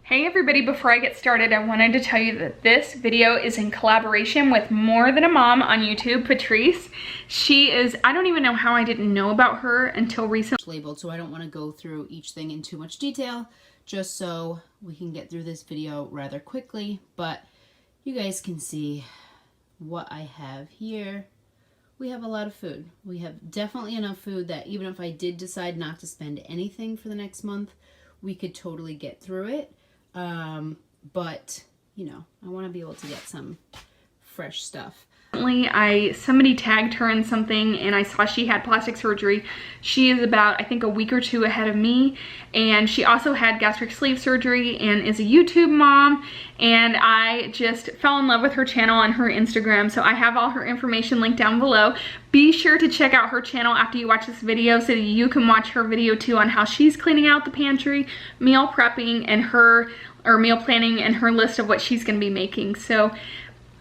Hey everybody, before I get started, I wanted to tell you that this video is in collaboration with More Than a Mom on YouTube, Patrice. She is, I don't even know how I didn't know about her until recently. Labeled, so I don't want to go through each thing in too much detail, just so we can get through this video rather quickly, but you guys can see what I have here. We have a lot of food. We have definitely enough food that even if I did decide not to spend anything for the next month, we could totally get through it. But you know, I want to be able to get some fresh stuff. Somebody tagged her in something and I saw she had plastic surgery. She is about, I think, a week or two ahead of me, and she also had gastric sleeve surgery and is a YouTube mom, and I just fell in love with her channel and her Instagram, so I have all her information linked down below. Be sure to check out her channel after you watch this video so that you can watch her video too on how she's cleaning out the pantry, meal prepping, and meal planning, and her list of what she's gonna be making. So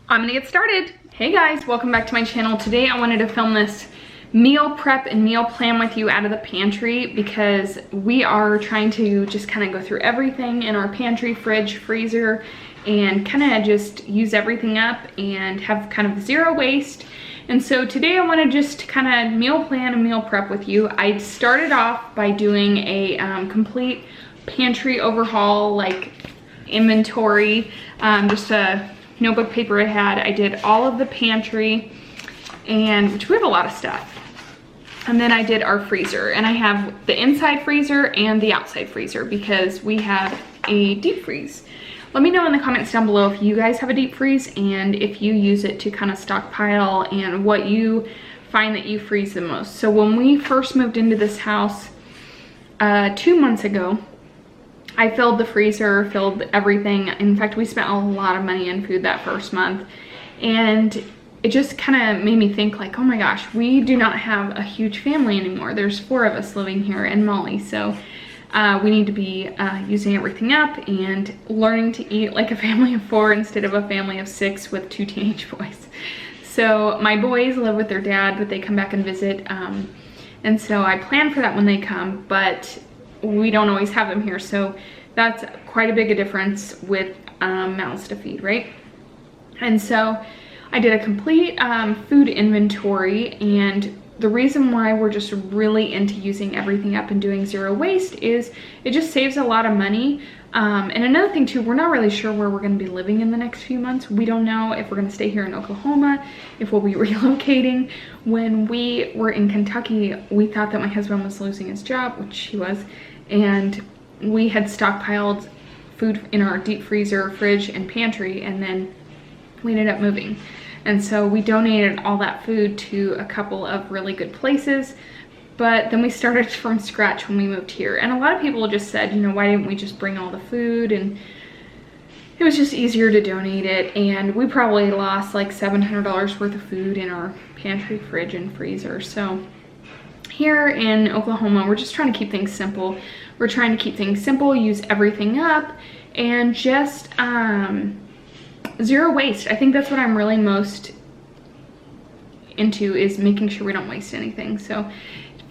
I'm gonna get started. Hey guys, welcome back to my channel. Today I wanted to film this meal prep and meal plan with you out of the pantry because we are trying to just kind of go through everything in our pantry, fridge, freezer, and kind of just use everything up and have kind of zero waste. And so today I want to just kind of meal plan and meal prep with you. I started off by doing a complete pantry overhaul, like inventory, just a notebook paper I had. I did all of the pantry, and which we have a lot of stuff. And then I did our freezer, and I have the inside freezer and the outside freezer because we have a deep freeze. Let me know in the comments down below if you guys have a deep freeze and if you use it to kind of stockpile and what you find that you freeze the most. So when we first moved into this house 2 months ago, I filled the freezer, filled everything. In fact, we spent a lot of money in food that first month. And it just kind of made me think like, oh my gosh, we do not have a huge family anymore. There's 4 of us living here and Molly. So we need to be using everything up and learning to eat like a family of 4 instead of a family of 6 with 2 teenage boys. So my boys live with their dad, but they come back and visit. And so I plan for that when they come, but we don't always have them here, so that's quite a big difference with mouths to feed, right? And so I did a complete food inventory, and the reason why we're just really into using everything up and doing zero waste is it just saves a lot of money. And another thing too, we're not really sure where we're going to be living in the next few months. We don't know if we're going to stay here in Oklahoma, if we'll be relocating. When we were in Kentucky, we thought that my husband was losing his job, which he was, and we had stockpiled food in our deep freezer, fridge, and pantry, and then we ended up moving. And so we donated all that food to a couple of really good places, but then we started from scratch when we moved here. And a lot of people just said, you know, why didn't we just bring all the food? And it was just easier to donate it. And we probably lost like $700 worth of food in our pantry, fridge, and freezer. So here in Oklahoma, we're just trying to keep things simple. We're trying to keep things simple, use everything up, and just zero waste. I think that's what I'm really most into, is making sure we don't waste anything. So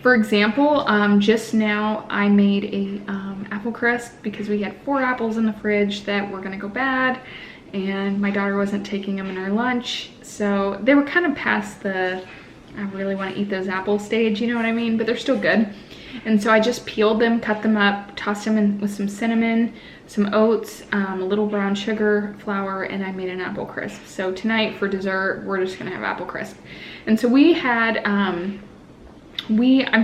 for example, just now I made a apple crisp because we had 4 apples in the fridge that were gonna go bad, and my daughter wasn't taking them in her lunch. So they were kind of past the, I really want to eat those apples stage, you know what I mean? But they're still good. And so I just peeled them, cut them up, tossed them in with some cinnamon, some oats, a little brown sugar, flour, and I made an apple crisp. So tonight for dessert, we're just gonna have apple crisp. And so we had, I'm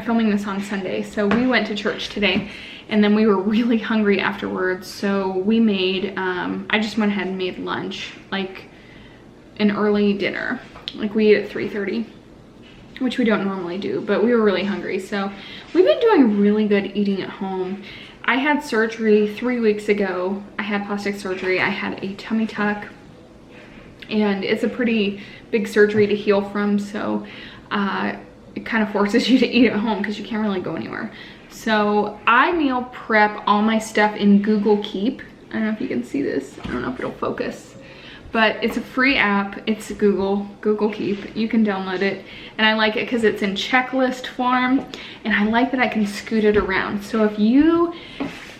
filming this on Sunday, so we went to church today, and then we were really hungry afterwards. So we made, I just went ahead and made lunch, like an early dinner. Like we eat at 3:30. Which we don't normally do, but we were really hungry. So we've been doing really good eating at home. I had surgery 3 weeks ago. I had plastic surgery. I had a tummy tuck, and it's a pretty big surgery to heal from. So it kind of forces you to eat at home because you can't really go anywhere. So I meal prep all my stuff in Google Keep. I don't know if you can see this. I don't know if it'll focus. But it's a free app. It's Google Keep. You can download it. And I like it because it's in checklist form. And I like that I can scoot it around. So if you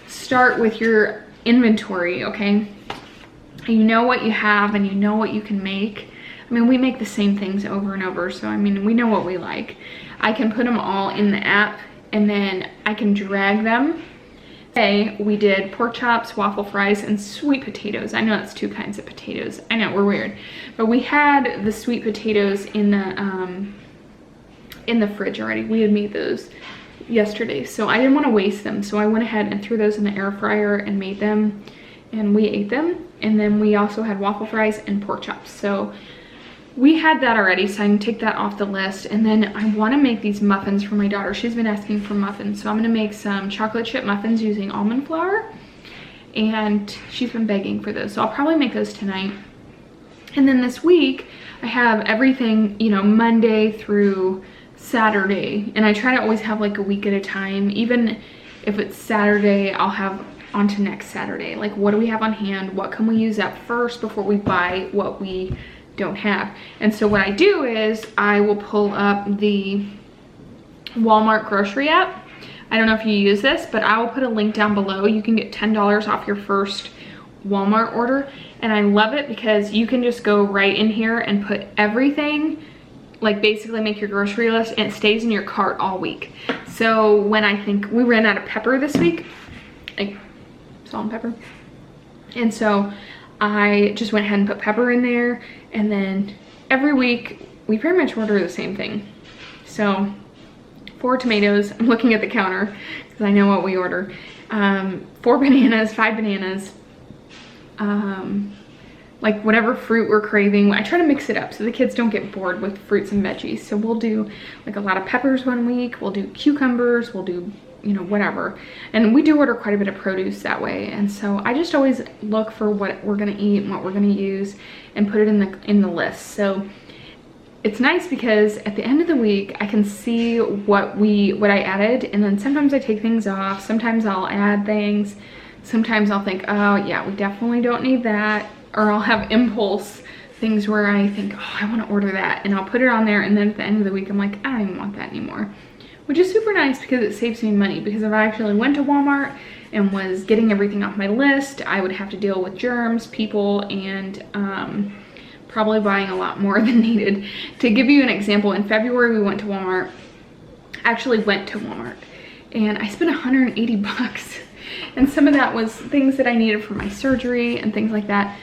start with your inventory, okay? You know what you have and you know what you can make. I mean, we make the same things over and over, so I mean, we know what we like. I can put them all in the app and then I can drag them. Today we did pork chops, waffle fries, and sweet potatoes. I know that's 2 kinds of potatoes. I know, we're weird. But we had the sweet potatoes in the fridge already. We had made those yesterday, so I didn't want to waste them. So I went ahead and threw those in the air fryer and made them, and we ate them. And then we also had waffle fries and pork chops. So we had that already, so I can take that off the list. And then I want to make these muffins for my daughter. She's been asking for muffins, so I'm going to make some chocolate chip muffins using almond flour, and she's been begging for those, so I'll probably make those tonight. And then this week I have everything, you know, Monday through Saturday, and I try to always have like a week at a time. Even if it's Saturday, I'll have on to next Saturday, like what do we have on hand, what can we use up first before we buy what we don't have. And so what I do is I will pull up the Walmart grocery app. I don't know if you use this, but I will put a link down below. You can get $10 off your first Walmart order, and I love it because you can just go right in here and put everything, like basically make your grocery list, and it stays in your cart all week. So when I think we ran out of pepper this week, like salt and pepper, and so I just went ahead and put pepper in there, and then every week we pretty much order the same thing. So 4 tomatoes, I'm looking at the counter because I know what we order. 4 bananas, 5 bananas, like whatever fruit we're craving. I try to mix it up so the kids don't get bored with fruits and veggies. So we'll do like a lot of peppers one week, we'll do cucumbers, we'll do, you know, whatever. And we do order quite a bit of produce that way. And so I just always look for what we're gonna eat and what we're gonna use and put it in the list. So it's nice because at the end of the week I can see what I added, and then sometimes I take things off, sometimes I'll add things, sometimes I'll think, oh yeah, we definitely don't need that, or I'll have impulse things where I think, oh, I want to order that, and I'll put it on there, and then at the end of the week I'm like, I don't even want that anymore. Which is super nice because it saves me money, because if I actually went to Walmart and was getting everything off my list, I would have to deal with germs, people, and probably buying a lot more than needed. To give you an example, in February we went to Walmart, and I spent 180 bucks. And some of that was things that I needed for my surgery and things like that.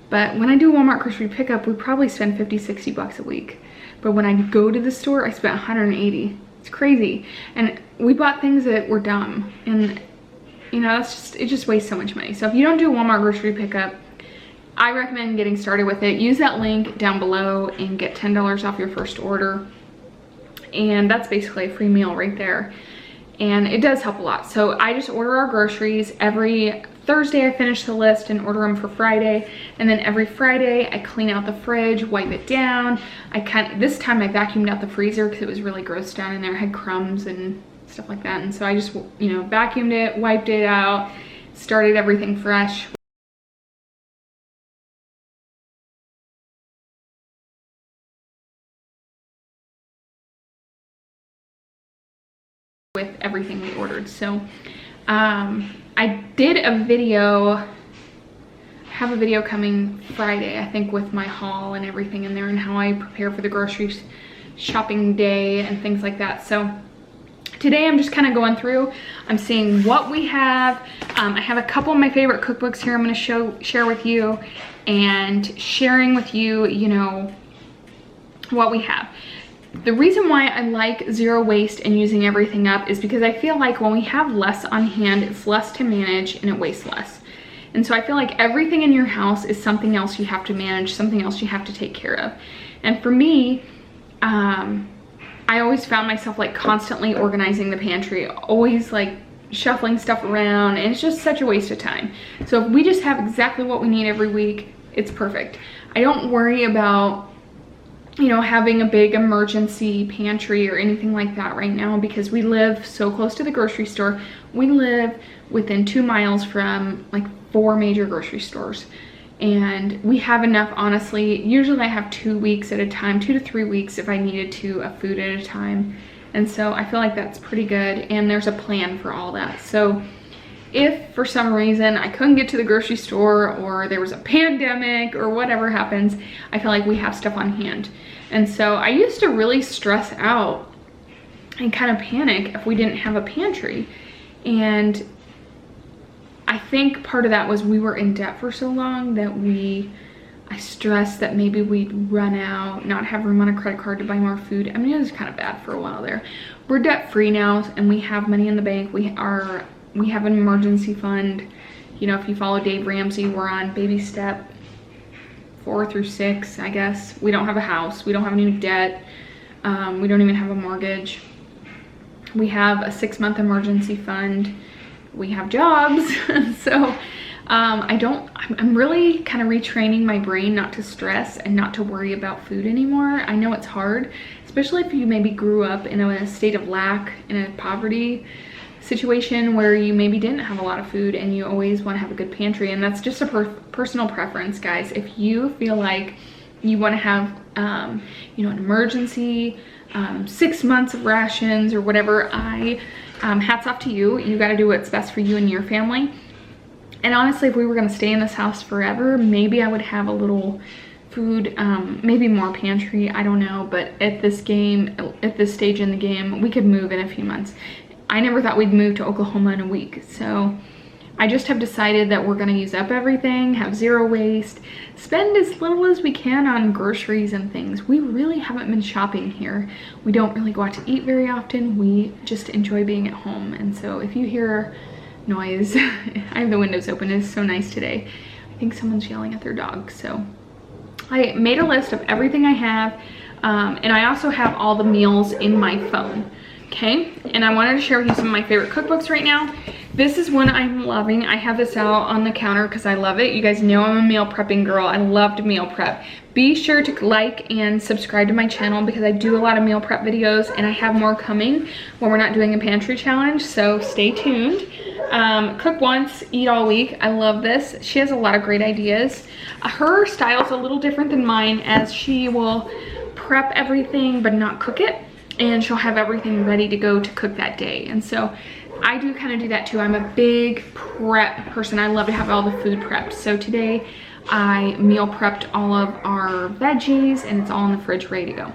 But when I do Walmart grocery pickup, we probably spend 50, 60 bucks a week. But when I go to the store, I spent 180. It's crazy. And we bought things that were dumb. And you know, it just wastes so much money. So if you don't do Walmart grocery pickup, I recommend getting started with it. Use that link down below and get $10 off your first order. And that's basically a free meal right there. And it does help a lot. So I just order our groceries. Every Thursday I finish the list and order them for Friday. And then every Friday I clean out the fridge, wipe it down. This time I vacuumed out the freezer because it was really gross down in there. It had crumbs and stuff like that. And so I just, you know, vacuumed it, wiped it out, started everything fresh. With everything we ordered. So I did a video, I have a video coming Friday, I think, with my haul and everything in there and how I prepare for the grocery shopping day and things like that. So today I'm just kind of going through, I'm seeing what we have. I have a couple of my favorite cookbooks here I'm going to share with you, and sharing with you, you know, what we have. The reason why I like zero waste and using everything up is because I feel like when we have less on hand, it's less to manage and it wastes less. And so I feel like everything in your house is something else you have to manage, something else you have to take care of. And for me, I always found myself like constantly organizing the pantry, always like shuffling stuff around, and it's just such a waste of time. So if we just have exactly what we need every week, it's perfect. I don't worry about, you know, having a big emergency pantry or anything like that right now, because we live so close to the grocery store. We live within 2 miles from like 4 major grocery stores, and we have enough, honestly. Usually I have 2 weeks at a time, 2 to 3 weeks if I needed to, of food at a time. And so I feel like that's pretty good, and there's a plan for all that. So if for some reason I couldn't get to the grocery store or there was a pandemic or whatever happens, I feel like we have stuff on hand. And so I used to really stress out and kind of panic if we didn't have a pantry. And I think part of that was we were in debt for so long that I stressed that maybe we'd run out, not have room on a credit card to buy more food. I mean, it was kind of bad for a while there. We're debt free now and we have money in the bank. We have an emergency fund. You know, if you follow Dave Ramsey, we're on baby step 4 through 6, I guess. We don't have a house. We don't have any debt. We don't even have a mortgage. We have a 6-month emergency fund. We have jobs. So I'm really kind of retraining my brain not to stress and not to worry about food anymore. I know it's hard, especially if you maybe grew up in a state of lack, in a poverty situation where you maybe didn't have a lot of food and you always want to have a good pantry. And that's just a personal preference, guys. If you feel like you want to have you know, an emergency 6 months of rations or whatever, hats off to you. You got to do what's best for you and your family. And honestly, if we were going to stay in this house forever, maybe I would have a little food, maybe more pantry, I don't know. But at this stage in the game, we could move in a few months. I never thought we'd move to Oklahoma in a week. So I just have decided that we're going to use up everything, have zero waste, spend as little as we can on groceries and things. We really haven't been shopping here. We don't really go out to eat very often. We just enjoy being at home. And so if you hear noise, I have the windows open. It's so nice today. I think someone's yelling at their dog. So I made a list of everything I have, and I also have all the meals in my phone. Okay, and I wanted to share with you some of my favorite cookbooks right now. This is one I'm loving. I have this out on the counter because I love it. You guys know I'm a meal prepping girl. I love to meal prep. Be sure to like and subscribe to my channel because I do a lot of meal prep videos and I have more coming when we're not doing a pantry challenge, so stay tuned. Cook once, eat all week. I love this. She has a lot of great ideas. Her style is a little different than mine, as she will prep everything but not cook it, and she'll have everything ready to go to cook that day. And so I do kind of do that too. I'm a big prep person. I love to have all the food prepped. So today I meal prepped all of our veggies and it's all in the fridge ready to go.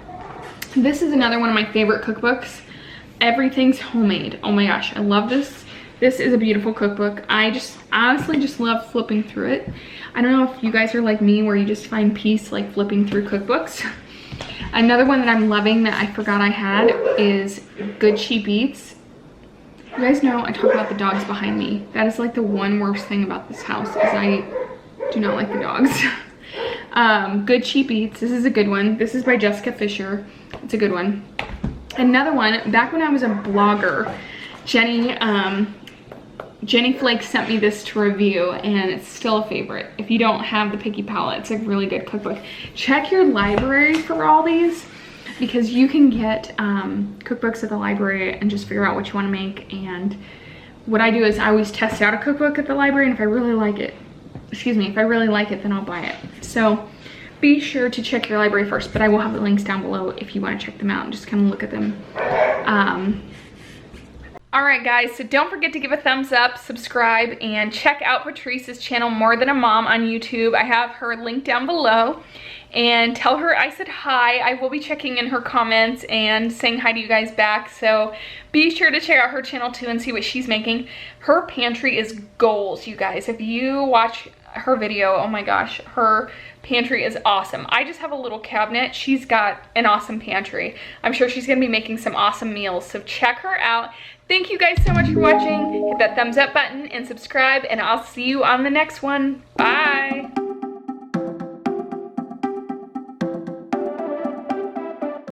This is another one of my favorite cookbooks. Everything's homemade. Oh my gosh, I love this. This is a beautiful cookbook. I honestly just love flipping through it. I don't know if you guys are like me where you just find peace like flipping through cookbooks. Another one that I'm loving that I forgot I had is Good Cheap Eats. You guys know I talk about the dogs behind me. That is like the one worst thing about this house, is I do not like the dogs. Good Cheap Eats, this is a good one. This is by Jessica Fisher. It's a good one. Another one, back when I was a blogger, Jenny Flake sent me this to review and it's still a favorite. If you don't have the Picky Palate, it's a really good cookbook. Check your library for all these because you can get cookbooks at the library and just figure out what you want to make. And what I do is I always test out a cookbook at the library, and if I really like it, then I'll buy it. So be sure to check your library first, but I will have the links down below if you want to check them out and just kind of look at them. Alright guys, so don't forget to give a thumbs up, subscribe, and check out Patrice's channel, More Than a Mom, on YouTube. I have her link down below. And tell her I said hi. I will be checking in her comments and saying hi to you guys back. So be sure to check out her channel too and see what she's making. Her pantry is goals, you guys. If you watch her video, oh my gosh, her pantry is awesome. I just have a little cabinet. She's got an awesome pantry. I'm sure she's gonna be making some awesome meals. So check her out. Thank you guys so much for watching. Hit that thumbs up button and subscribe, and I'll see you on the next one. Bye.